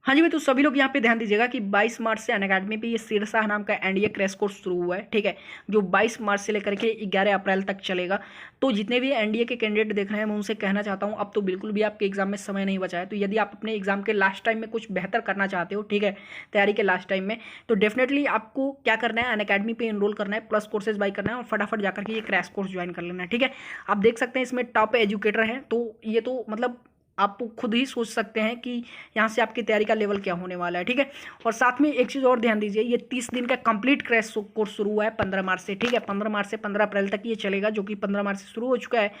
हाँ जी भाई, तो सभी लोग यहाँ पे ध्यान दीजिएगा कि 22 मार्च से अनअकैडमी पे ये शेरशाह नाम का एनडीए क्रैश कोर्स शुरू हुआ है, ठीक है, जो 22 मार्च से लेकर के 11 अप्रैल तक चलेगा। तो जितने भी एनडीए के कैंडिडेट देख रहे हैं मैं उनसे कहना चाहता हूँ अब तो बिल्कुल भी आपके एग्जाम में समय नहीं बचा है। तो यदि आप अपने एग्जाम के लास्ट टाइम में कुछ बेहतर करना चाहते हो, ठीक है, तैयारी के लास्ट टाइम में, तो डेफिनेटली आपको क्या करना है, अनअकैडमी पे इनरोल करना है, प्लस कोर्सेज बाई करना है और फटाफट जाकर के ये क्रैश कोर्स ज्वाइन कर लेना है, ठीक है। आप देख सकते हैं इसमें टॉप एजुकेटर हैं, तो ये तो मतलब आप खुद ही सोच सकते हैं कि यहाँ से आपकी तैयारी का लेवल क्या होने वाला है, ठीक है। और साथ में एक चीज़ और ध्यान दीजिए, ये 30 दिन का कंप्लीट क्रैश कोर्स शुरू हुआ है 15 मार्च से, ठीक है, 15 मार्च से 15 अप्रैल तक ये चलेगा, जो कि 15 मार्च से शुरू हो चुका है।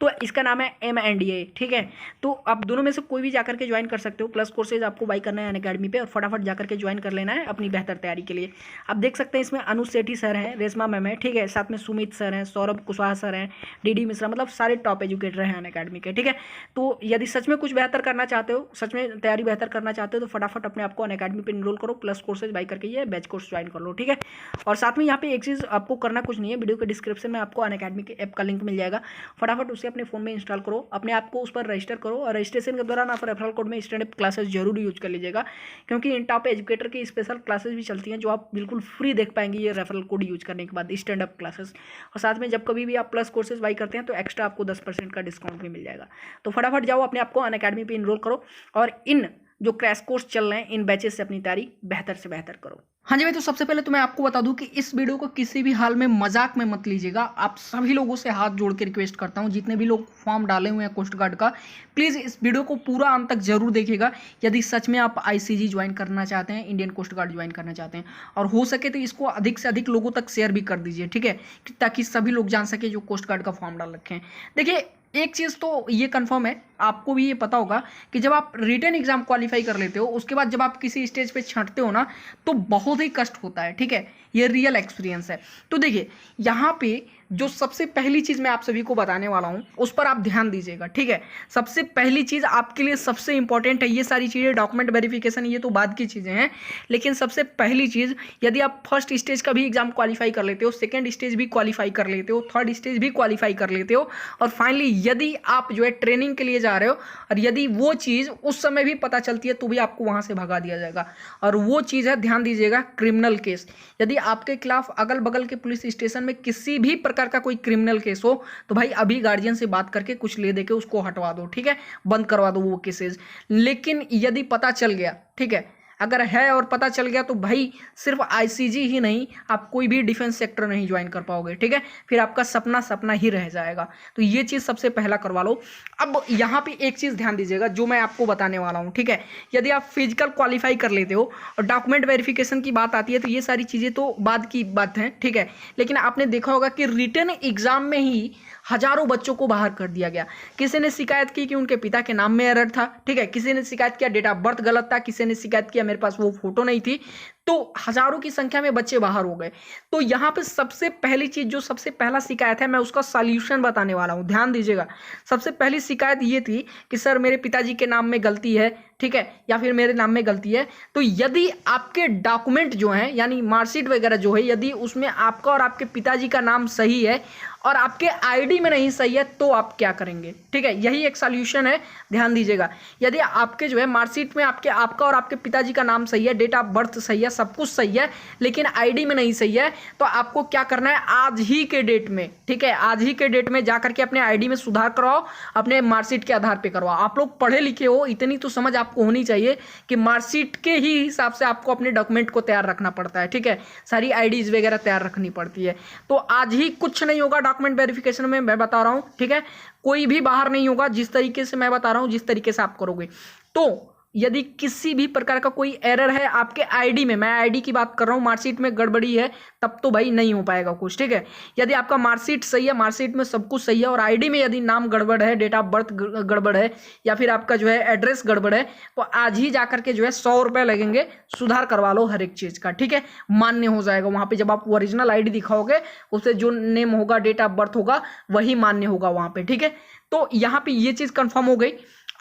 तो इसका नाम है MNDA, ठीक है। तो आप दोनों में से कोई भी जाकर के ज्वाइन कर सकते हो, प्लस कोर्सेज आपको बाई करना है अनअकैडमी पे और फटाफट जाकर के ज्वाइन कर लेना है अपनी बेहतर तैयारी के लिए। आप देख सकते हैं इसमें अनुज सेठी सर हैं, रेशमा मैम है, ठीक है, साथ में सुमित सर हैं, सौरभ कुशवाहा सर हैं, DD मिश्रा, मतलब सारे टॉप एजुकेटर हैं अनअकैडमी के, ठीक है। तो यदि सच में कुछ बेहतर करना चाहते हो, सच में तैयारी बेहतर करना चाहते हो, तो फटाफट अपने आपको अनअकैडमी पे इनरोल करो, प्लस कोर्सेज बाई करके ये बैच कोर्स ज्वाइन कर लो, ठीक है। और साथ में यहाँ पे एक चीज़ आपको करना कुछ नहीं है, वीडियो के डिस्क्रिप्शन में आपको अनअकैडमी के ऐप का लिंक मिल जाएगा, फटाफट उसे अपने फोन में इंस्टॉल करो, अपने आप को उस पर रजिस्टर करो और रजिस्ट्रेशन के दौरान आप रेफरल कोड में स्टैंड अप क्लासेस जरूर यूज कर लीजिएगा, क्योंकि इन टॉप एजुकेटर की स्पेशल क्लासेस भी चलती हैं जो आप बिल्कुल फ्री देख पाएंगे ये रेफरल कोड यूज करने के बाद, स्टैंड अप क्लासेस। और साथ में जब कभी भी आप प्लस कोर्सेज बाई करते हैं तो एक्स्ट्रा आपको 10% का डिस्काउंट भी मिल जाएगा। तो फटाफट जाओ अपने आपको अनअकैडमी पे इनरोल करो और इन जो क्रैश कोर्स चल रहे हैं इन बैचेस से अपनी तैयारी बेहतर से बेहतर करो। हाँ जी भाई, तो सबसे पहले तो मैं आपको बता दूं कि इस वीडियो को किसी भी हाल में मजाक में मत लीजिएगा। आप सभी लोगों से हाथ जोड़ के रिक्वेस्ट करता हूं, जितने भी लोग फॉर्म डाले हुए हैं कोस्ट गार्ड का, प्लीज़ इस वीडियो को पूरा अंत तक जरूर देखिएगा यदि सच में आप ICG ज्वाइन करना चाहते हैं, इंडियन कोस्ट गार्ड ज्वाइन करना चाहते हैं। और हो सके तो इसको अधिक से अधिक लोगों तक शेयर भी कर दीजिए, ठीक है, ताकि सभी लोग जान सके जो कोस्ट गार्ड का फॉर्म डाल रखे हैं। देखिए, एक चीज़ तो ये कंफर्म है, आपको भी ये पता होगा कि जब आप रिटन एग्जाम क्वालिफाई कर लेते हो, उसके बाद जब आप किसी स्टेज पे छंटते हो ना, तो बहुत ही कष्ट होता है, ठीक है, ये रियल एक्सपीरियंस है। तो देखिए, यहाँ पे जो सबसे पहली चीज़ मैं आप सभी को बताने वाला हूँ उस पर आप ध्यान दीजिएगा, ठीक है। सबसे पहली चीज़ आपके लिए सबसे इंपॉर्टेंट है, ये सारी चीज़ें डॉक्यूमेंट वेरिफिकेशन ये तो बाद की चीज़ें हैं, लेकिन सबसे पहली चीज़, यदि आप फर्स्ट स्टेज का भी एग्जाम क्वालिफाई कर लेते हो, सेकेंड स्टेज भी क्वालिफाई कर लेते हो, थर्ड स्टेज भी क्वालिफाई कर लेते हो, और फाइनली यदि आप जो है ट्रेनिंग के लिए जा रहे हो और यदि वो चीज़ उस समय भी पता चलती है तो भी आपको वहाँ से भगा दिया जाएगा। और वो चीज़ है, ध्यान दीजिएगा, क्रिमिनल केस। यदि आपके खिलाफ अगल बगल के पुलिस स्टेशन में किसी भी प्रकार का कोई क्रिमिनल केस हो तो भाई अभी गार्जियन से बात करके कुछ ले दे के उसको हटवा दो, ठीक है, बंद करवा दो वो केसेस। लेकिन यदि पता चल गया, ठीक है, अगर है और पता चल गया तो भाई सिर्फ ICG ही नहीं, आप कोई भी डिफेंस सेक्टर नहीं ज्वाइन कर पाओगे, ठीक है, फिर आपका सपना सपना ही रह जाएगा। तो ये चीज़ सबसे पहला करवा लो। अब यहाँ पे एक चीज़ ध्यान दीजिएगा जो मैं आपको बताने वाला हूँ, ठीक है। यदि आप फिजिकल क्वालिफाई कर लेते हो और डॉक्यूमेंट वेरिफिकेशन की बात आती है तो ये सारी चीज़ें तो बाद की बात है, ठीक है, लेकिन आपने देखा होगा कि रिटन एग्जाम में ही हजारों बच्चों को बाहर कर दिया गया। किसी ने शिकायत की कि उनके पिता के नाम में एरर था, ठीक है, किसी ने शिकायत किया डेट ऑफ बर्थ गलत था, किसी ने शिकायत किया मेरे पास वो फोटो नहीं थी, तो हजारों की संख्या में बच्चे बाहर हो गए। तो यहाँ पे सबसे पहली चीज, जो सबसे पहला शिकायत है, मैं उसका सॉल्यूशन बताने वाला हूँ, ध्यान दीजिएगा। सबसे पहली शिकायत ये थी कि सर मेरे पिताजी के नाम में गलती है, ठीक है, या फिर मेरे नाम में गलती है। तो यदि आपके डॉक्यूमेंट जो हैं, यानी मार्कशीट वगैरह जो है, यदि उसमें आपका और आपके पिताजी का नाम सही है और आपके ID में नहीं सही है तो आप क्या करेंगे, ठीक है, यही एक सॉल्यूशन है, ध्यान दीजिएगा। यदि आपके जो है मार्कशीट में आपका और आपके पिताजी का नाम सही है, डेट ऑफ बर्थ सही है, सब कुछ सही है, लेकिन ID में नहीं सही है, तो आपको क्या करना है, आज ही के डेट में, ठीक है, आज ही के डेट में जाकर के अपने ID में सुधार करवाओ, अपने मार्कशीट के आधार पर करवाओ। आप लोग पढ़े लिखे हो, इतनी तो समझ आपको होनी चाहिए कि मार्कशीट के ही हिसाब से आपको अपने डॉक्यूमेंट को तैयार रखना पड़ता है, ठीक है, सारी IDs वगैरह तैयार रखनी पड़ती है। तो आज ही कुछ नहीं होगा डॉक्यूमेंट वेरिफिकेशन में, मैं बता रहा हूं, ठीक है, कोई भी बाहर नहीं होगा, जिस तरीके से मैं बता रहा हूं, जिस तरीके से आप करोगे। तो यदि किसी भी प्रकार का कोई एरर है आपके ID में, मैं ID की बात कर रहा हूँ, मार्कशीट में गड़बड़ी है, तब तो भाई नहीं हो पाएगा कुछ, ठीक है। यदि आपका मार्कशीट सही है, मार्कशीट में सब कुछ सही है, और ID में यदि नाम गड़बड़ है, डेट ऑफ बर्थ गड़बड़ है, या फिर आपका जो है एड्रेस गड़बड़ है, तो आज ही जाकर के जो है 100 रुपये लगेंगे, सुधार करवा लो हर एक चीज़ का, ठीक है, मान्य हो जाएगा। वहाँ पर जब आप ओरिजिनल ID दिखाओगे, उससे जो नेम होगा, डेट ऑफ बर्थ होगा, वही मान्य होगा वहाँ पर, ठीक है। तो यहाँ पर ये चीज़ कन्फर्म हो गई।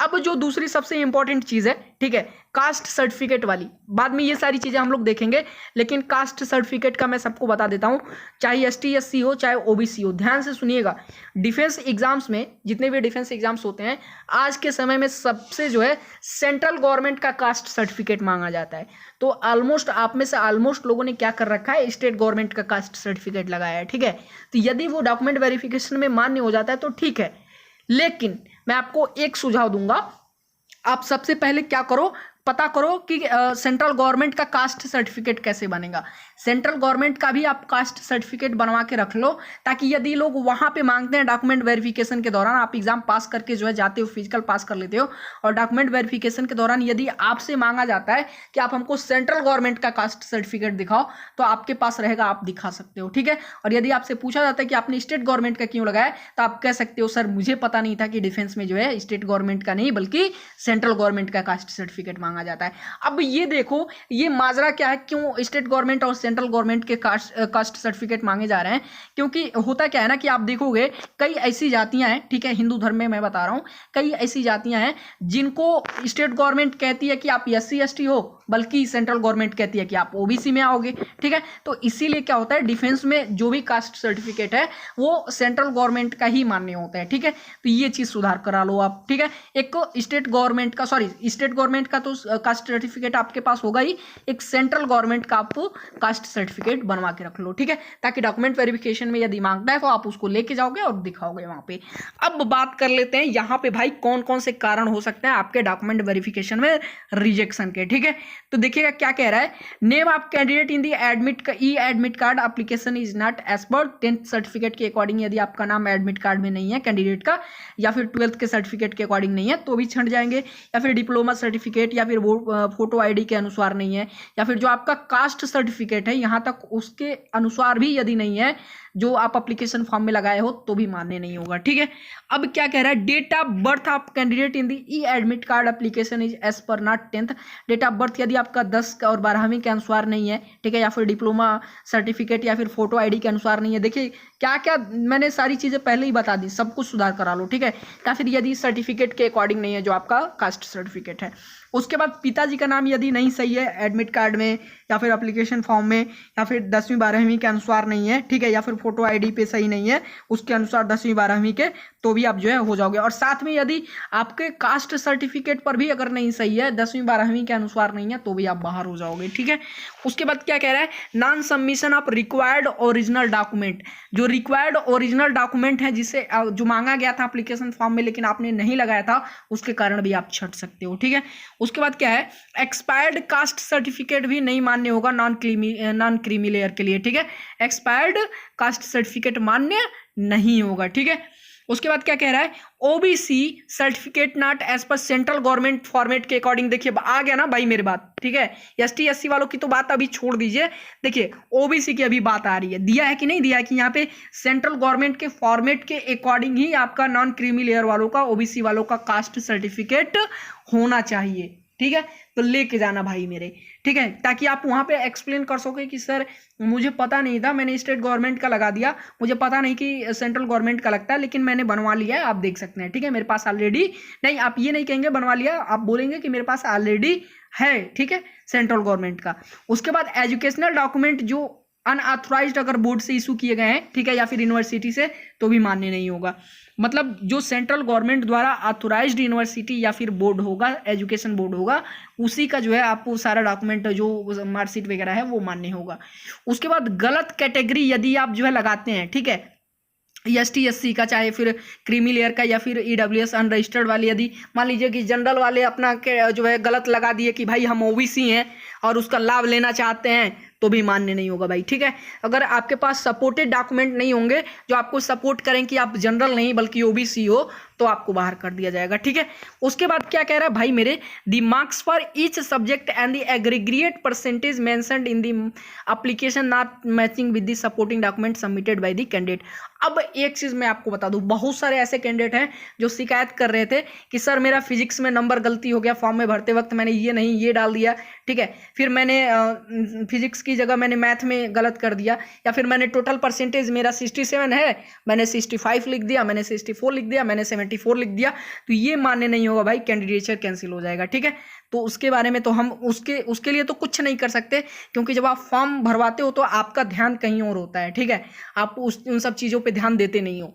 अब जो दूसरी सबसे इंपॉर्टेंट चीज है, ठीक है, कास्ट सर्टिफिकेट वाली, बाद में ये सारी चीजें हम लोग देखेंगे, लेकिन कास्ट सर्टिफिकेट का मैं सबको बता देता हूं, चाहे एसटी एससी हो चाहे ओबीसी हो, ध्यान से सुनिएगा। डिफेंस एग्जाम्स में जितने भी डिफेंस एग्जाम्स होते हैं आज के समय में सबसे जो है सेंट्रल गवर्नमेंट का कास्ट सर्टिफिकेट मांगा जाता है। तो ऑलमोस्ट आप में से ऑलमोस्ट लोगों ने क्या कर रखा है, स्टेट गवर्नमेंट का कास्ट सर्टिफिकेट लगाया है, ठीक है। तो यदि वो डॉक्यूमेंट वेरिफिकेशन में मान्य हो जाता है तो ठीक है, लेकिन मैं आपको एक सुझाव दूंगा, आप सबसे पहले क्या करो, पता करो कि सेंट्रल गवर्नमेंट का कास्ट सर्टिफिकेट कैसे बनेगा। सेंट्रल गवर्नमेंट का भी आप कास्ट सर्टिफिकेट बनवा के रख लो, ताकि यदि लोग वहां पे मांगते हैं डॉक्यूमेंट वेरिफिकेशन के दौरान, आप एग्जाम पास करके जो है जाते हो, फिजिकल पास कर लेते हो, और डॉक्यूमेंट वेरिफिकेशन के दौरान यदि आपसे मांगा जाता है कि आप हमको सेंट्रल गवर्नमेंट का कास्ट सर्टिफिकेट दिखाओ, तो आपके पास रहेगा, आप दिखा सकते हो, ठीक है। और यदि आपसे पूछा जाता है कि आपने स्टेट गवर्नमेंट का क्यों लगाया, तो आप कह सकते हो सर मुझे पता नहीं था कि डिफेंस में जो है स्टेट गवर्नमेंट का नहीं बल्कि सेंट्रल गवर्नमेंट का कास्ट सर्टिफिकेट मांगा जाता है। अब ये देखो ये माजरा क्या है, क्यों स्टेट गवर्नमेंट और सेंट्रल गवर्नमेंट के कास्ट सर्टिफिकेट मांगे जा रहे हैं, क्योंकि होता क्या है ना कि आप देखोगे कई ऐसी जातियां हैं, ठीक है, हिंदू धर्म में मैं बता रहा हूं, कई ऐसी जातियां हैं जिनको स्टेट गवर्नमेंट कहती है कि आप एससी एसटी हो, बल्कि सेंट्रल गवर्नमेंट कहती है कि आप ओबीसी में आओगे, ठीक है। तो इसीलिए क्या होता है, डिफेंस में जो भी कास्ट सर्टिफिकेट है वो सेंट्रल गवर्नमेंट का ही मान्य होता है, ठीक है। तो ये चीज सुधार करा लो आप, ठीक है। एक स्टेट गवर्नमेंट का, सॉरी स्टेट गवर्नमेंट का तो कास्ट सर्टिफिकेट आपके पास होगा ही, एक सेंट्रल गवर्नमेंट का आप कास्ट सर्टिफिकेट बनवा के रख लो, ठीक है, ताकि डॉक्यूमेंट वेरिफिकेशन में यदि मांगता है तो आप उसको लेके जाओगे और दिखाओगे वहां पे। अब बात कर लेते हैं यहाँ पे भाई कौन कौन से कारण हो सकते हैं आपके डॉक्यूमेंट वेरिफिकेशन में रिजेक्शन के, ठीक है। तो देखिएगा क्या कह रहा है, name of candidate in the admit e admit card application is not as per 10th certificate के अकॉर्डिंग, यदि आपका नाम एडमिट कार्ड में नहीं है कैंडिडेट का, या फिर 12th के सर्टिफिकेट के अकॉर्डिंग नहीं है तो भी छंट जाएंगे, या फिर डिप्लोमा सर्टिफिकेट या फिर फोटो आईडी के अनुसार नहीं है, या फिर जो आपका कास्ट सर्टिफिकेट है यहाँ तक उसके अनुसार भी यदि नहीं है जो आप एप्लीकेशन फॉर्म में लगाए हो तो भी मान्य नहीं होगा, ठीक है। अब क्या कह रहा है, date of birth of candidate in the e admit card application is as per not 10th, date of birth यदि आपका 10 और 12वीं के अनुसार नहीं है, ठीक है, या फिर डिप्लोमा सर्टिफिकेट या फिर फोटो आईडी के अनुसार नहीं है। देखिए क्या क्या मैंने सारी चीजें पहले ही बता दी, सब कुछ सुधार करा लो, ठीक है। या फिर यदि सर्टिफिकेट के अकॉर्डिंग नहीं है जो आपका कास्ट सर्टिफिकेट है। उसके बाद पिताजी का नाम यदि नहीं सही है एडमिट कार्ड में या फिर एप्लीकेशन फॉर्म में, या फिर 10वीं 12वीं के अनुसार नहीं है, ठीक है, या फिर फोटो आईडी पे सही नहीं है उसके अनुसार 10वीं 12वीं के, तो भी आप जो है हो जाओगे। और साथ में यदि आपके कास्ट सर्टिफिकेट पर भी अगर नहीं सही है 10वीं 12वीं के अनुसार नहीं है तो भी आप बाहर हो जाओगे, ठीक है। उसके बाद क्या कह रहा है, non submission of required original document, जो रिक्वायर्ड ओरिजिनल डॉक्यूमेंट है जिसे जो मांगा गया था एप्लीकेशन फॉर्म में लेकिन आपने नहीं लगाया था, उसके कारण भी आप छट सकते हो, ठीक है। उसके बाद क्या है, एक्सपायर्ड कास्ट सर्टिफिकेट भी नहीं मान्य होगा नॉन क्रीमी लेयर के लिए, ठीक है। एक्सपायर्ड कास्ट सर्टिफिकेट मान्य नहीं होगा, ठीक है। उसके बाद क्या कह रहा है, OBC certificate not as per central government format के अकॉर्डिंग, देखिए आ गया ना भाई मेरी बात, ठीक है। एसटी एससी वालों की तो बात अभी छोड़ दीजिए, देखिए ओबीसी की अभी बात आ रही है, दिया है कि नहीं दिया है कि यहाँ पे सेंट्रल गवर्नमेंट के फॉर्मेट के अकॉर्डिंग ही आपका नॉन क्रीमी लेयर वालों का, ओबीसी वालों का कास्ट सर्टिफिकेट होना चाहिए, ठीक है। तो लेके जाना भाई मेरे, ठीक है, ताकि आप वहां पे एक्सप्लेन कर सके कि सर मुझे पता नहीं था, मैंने स्टेट गवर्नमेंट का लगा दिया, मुझे पता नहीं कि सेंट्रल गवर्नमेंट का लगता है, लेकिन मैंने बनवा लिया है, आप देख सकते हैं, ठीक है, मेरे पास ऑलरेडी, नहीं आप ये नहीं कहेंगे बनवा लिया, आप बोलेंगे कि मेरे पास ऑलरेडी है, ठीक है, सेंट्रल गवर्नमेंट का। उसके बाद एजुकेशनल डॉक्यूमेंट जो अनऑथराइज्ड अगर बोर्ड से इशू किए गए हैं, ठीक है, या फिर यूनिवर्सिटी से, तो भी मान्य नहीं होगा। मतलब जो सेंट्रल गवर्नमेंट द्वारा ऑथराइज्ड यूनिवर्सिटी या फिर बोर्ड होगा, एजुकेशन बोर्ड होगा, उसी का जो है आपको सारा डॉक्यूमेंट जो मार्कशीट वगैरह है वो मान्य होगा। उसके बाद गलत कैटेगरी यदि आप जो है लगाते हैं, ठीक है, एसटी एससी का, चाहे फिर क्रीमी लेयर का या फिर ईडब्ल्यूएस अनरजिस्टर्ड वाले, यदि मान लीजिए कि जनरल वाले अपना जो है गलत लगा दिए कि भाई हम ओबीसी हैं और उसका लाभ लेना चाहते हैं, तो भी मान्य नहीं होगा भाई, ठीक है। अगर आपके पास सपोर्टेड डॉक्यूमेंट नहीं होंगे जो आपको सपोर्ट करें कि आप जनरल नहीं बल्कि ओबीसी हो, तो आपको बाहर कर दिया जाएगा, ठीक है। उसके बाद क्या कह रहा है भाई मेरे, the marks for each subject and the aggregate percentage mentioned in the application not matching with the supporting document submitted by the candidate. अब एक चीज मैं आपको बता दूं, बहुत सारे ऐसे कैंडिडेट हैं जो शिकायत कर रहे थे कि सर मेरा फिजिक्स में नंबर गलती हो गया, फॉर्म में भरते वक्त मैंने ये नहीं ये डाल दिया, ठीक है। फिर मैंने फिजिक्स की जगह मैंने मैथ में गलत कर दिया, या फिर मैंने टोटल परसेंटेज मेरा 67 है, मैंने 65 लिख दिया, मैंने 64 लिख दिया, मैंने 74 लिख दिया, तो ये मान्य नहीं होगा भाई, कैंडिडेचर कैंसिल हो जाएगा, ठीक है। तो उसके बारे में तो हम उसके लिए तो कुछ नहीं कर सकते, क्योंकि जब आप फॉर्म भरवाते हो तो आपका ध्यान कहीं और होता है, ठीक है। आप उन सब चीज़ों पे ध्यान देते नहीं हो,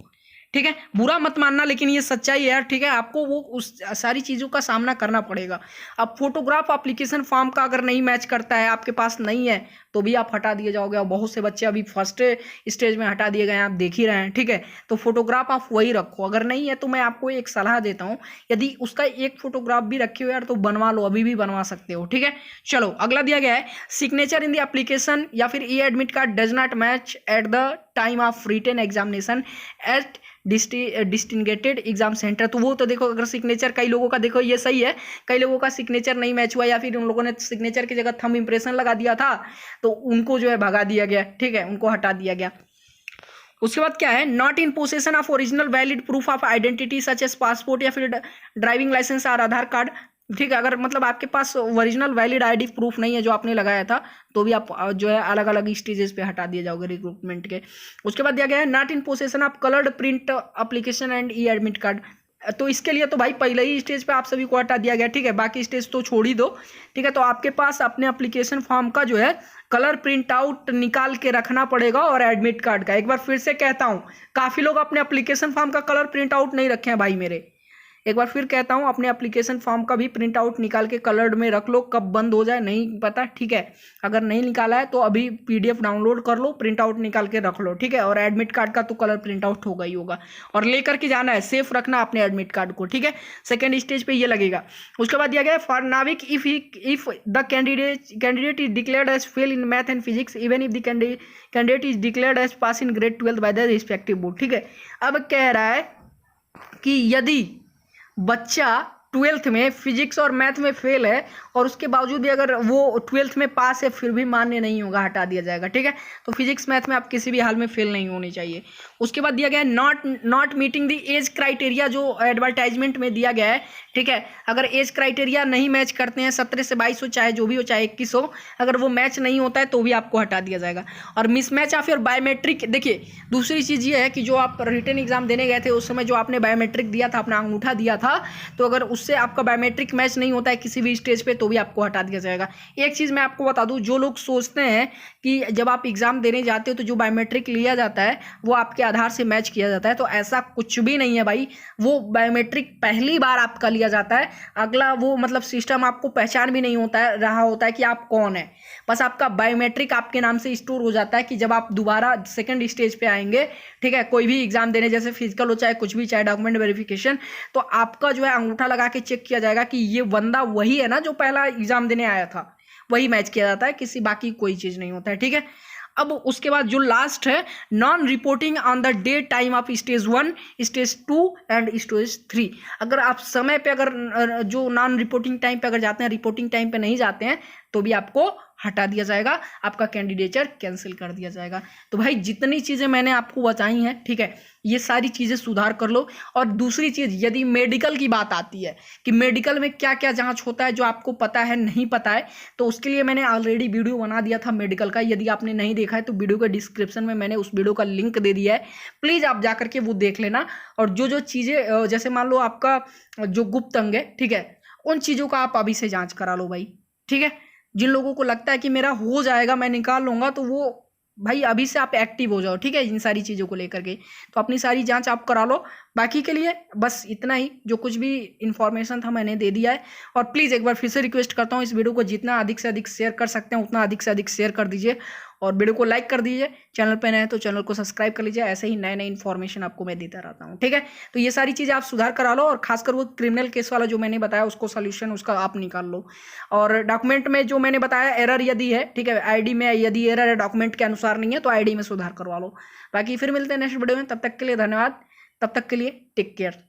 ठीक है। बुरा मत मानना, लेकिन ये सच्चाई है यार, ठीक है। आपको वो उस सारी चीज़ों का सामना करना पड़ेगा। अब फोटोग्राफ एप्लीकेशन फॉर्म का अगर नहीं मैच करता है, आपके पास नहीं है, तो भी आप हटा दिए जाओगे। और बहुत से बच्चे अभी फर्स्ट स्टेज में हटा दिए गए हैं, आप देख ही रहे हैं, ठीक है। तो फोटोग्राफ आप वही रखो, अगर नहीं है तो मैं आपको एक सलाह देता हूँ, यदि उसका एक फोटोग्राफ भी रखे हो यार तो बनवा लो, अभी भी बनवा सकते हो, ठीक है। चलो अगला दिया गया है, सिग्नेचर इन द एप्लीकेशन या फिर e admit card does not match at the time of written examination at designated exam centre. तो वो तो देखो, अगर सिग्नेचर कई लोगों का, देखो ये सही है, कई लोगों का सिग्नेचर नहीं मैच हुआ, या फिर उन लोगों ने सिग्नेचर की जगह थंब इंप्रेशन लगा दिया था, तो उनको जो है भगा दिया गया, ठीक है, उनको हटा दिया गया। उसके बाद क्या है, not in possession of original valid proof of identity such as passport या फिर ड्राइविंग लाइसेंस और आधार कार्ड, ठीक है। अगर मतलब आपके पास ओरिजिनल वैलिड आईडी प्रूफ नहीं है जो आपने लगाया था, तो भी आप जो है अलग अलग स्टेजेस पे हटा दिए जाओगे रिक्रूटमेंट के। उसके बाद दिया गया है, not in possession of coloured print application and E admit card. तो इसके लिए तो भाई पहले ही स्टेज पे आप सभी को हटा दिया गया, ठीक है, बाकी स्टेज तो छोड़ ही दो, ठीक है। तो आपके पास अपने एप्लीकेशन फॉर्म का जो है कलर प्रिंट आउट निकाल के रखना पड़ेगा, और एडमिट कार्ड का। एक बार फिर से कहता हूँ, काफ़ी लोग अपने एप्लीकेशन फॉर्म का कलर प्रिंट आउट नहीं रखे हैं भाई मेरे। एक बार फिर कहता हूँ, अपने एप्लीकेशन फॉर्म का भी प्रिंट आउट निकाल के कलर्ड में रख लो, कब बंद हो जाए नहीं पता, ठीक है। अगर नहीं निकाला है तो अभी पीडीएफ डाउनलोड कर लो, प्रिंट आउट निकाल के रख लो, ठीक है। और एडमिट कार्ड का तो कलर प्रिंट आउट होगा ही होगा, और लेकर के जाना है, सेफ रखना अपने एडमिट कार्ड को, ठीक है। सेकेंड स्टेज पे ये लगेगा। उसके बाद दिया गया है, for Navik if the candidate is declared as fail in math and physics even if the candidate is declared as pass in grade 12 by the respective board, ठीक है। अब कह रहा है कि यदि बच्चा 12th में फिजिक्स और मैथ में फेल है, और उसके बावजूद भी अगर वो 12th में पास है, फिर भी मान्य नहीं होगा, हटा दिया जाएगा, ठीक है। तो फिजिक्स मैथ में आप किसी भी हाल में फेल नहीं होनी चाहिए। उसके बाद दिया गया है, not meeting the age criteria, जो एडवर्टाइजमेंट में दिया गया है, ठीक है। अगर एज क्राइटेरिया नहीं मैच करते हैं, 17 से 22 हो, चाहे जो भी हो, चाहे 21 हो, अगर वो मैच नहीं होता है तो भी आपको हटा दिया जाएगा। और मिसमैच या फिर बायोमेट्रिक, देखिए दूसरी चीज़ ये है कि जो आप रिटन एग्जाम देने गए थे उस समय जो आपने बायोमेट्रिक दिया था, अपना अंगूठा दिया था, तो अगर उससे आपका बायोमेट्रिक मैच नहीं होता है किसी भी स्टेज पे, तो भी आपको हटा दिया जाएगा। एक चीज़ मैं आपको बता दूं, जो लोग सोचते हैं कि जब आप एग्जाम देने जाते हो तो जो बायोमेट्रिक लिया जाता है वो आपके आधार से मैच किया जाता है, तो ऐसा कुछ भी नहीं है भाई। वो बायोमेट्रिक पहली बार आपका लिया जाता है, अगला वो मतलब सिस्टम आपको पहचान भी नहीं होता है, रहा होता है कि आप कौन है, बस आपका बायोमेट्रिक आपके नाम से स्टोर हो जाता है कि जब आप दोबारा सेकंड स्टेज पे आएंगे, ठीक है, कोई भी एग्जाम देने, जैसे फिजिकल हो चाहे कुछ भी, चाहे डॉक्यूमेंट वेरिफिकेशन, तो आपका जो है अंगूठा लगा के चेक किया जाएगा कि ये बंदा वही है ना जो पहला एग्जाम देने आया था, वही मैच किया जाता है, किसी बाकी कोई चीज़ नहीं होता है, ठीक है। अब उसके बाद जो लास्ट है, non reporting on the day time of stage 1, stage 2 and stage 3। अगर आप समय पे अगर जो नॉन रिपोर्टिंग टाइम पे अगर जाते हैं, रिपोर्टिंग टाइम पे नहीं जाते हैं, तो भी आपको हटा दिया जाएगा, आपका कैंडिडेचर कैंसिल कर दिया जाएगा। तो भाई जितनी चीज़ें मैंने आपको बताई हैं, ठीक है, ये सारी चीज़ें सुधार कर लो। और दूसरी चीज़, यदि मेडिकल की बात आती है कि मेडिकल में क्या क्या जांच होता है, जो आपको पता है नहीं पता है, तो उसके लिए मैंने ऑलरेडी वीडियो बना दिया था मेडिकल का। यदि आपने नहीं देखा है तो वीडियो के डिस्क्रिप्शन में मैंने उस वीडियो का लिंक दे दिया है, प्लीज़ आप जा करके वो देख लेना। और जो जो चीज़ें, जैसे मान लो आपका जो गुप्त अंग है, ठीक है, उन चीज़ों का आप अभी से जाँच करा लो भाई, ठीक है। जिन लोगों को लगता है कि मेरा हो जाएगा, मैं निकाल लूँगा, तो वो भाई अभी से आप एक्टिव हो जाओ, ठीक है, इन सारी चीज़ों को लेकर के। तो अपनी सारी जांच आप करा लो। बाकी के लिए बस इतना ही, जो कुछ भी इन्फॉर्मेशन था मैंने दे दिया है। और प्लीज़ एक बार फिर से रिक्वेस्ट करता हूँ, इस वीडियो को जितना अधिक से अधिक शेयर कर सकते हैं उतना अधिक से अधिक शेयर कर दीजिए, और वीडियो को लाइक कर दीजिए। चैनल पे नए हैं तो चैनल को सब्सक्राइब कर लीजिए, ऐसे ही नए नए इन्फॉर्मेशन आपको मैं देता रहता हूँ, ठीक है। तो ये सारी चीज़ें आप सुधार करा लो, और खासकर वो क्रिमिनल केस वाला जो मैंने बताया उसको सोल्यूशन उसका आप निकाल लो। और डॉक्यूमेंट में जो मैंने बताया एरर यदि है, ठीक है, आईडी में यदि एरर है, डॉक्यूमेंट के अनुसार नहीं है, तो आईडी में सुधार करवा लो। बाकी फिर मिलते हैं नेक्स्ट वीडियो में, तब तक के लिए धन्यवाद, तब तक के लिए टेक केयर।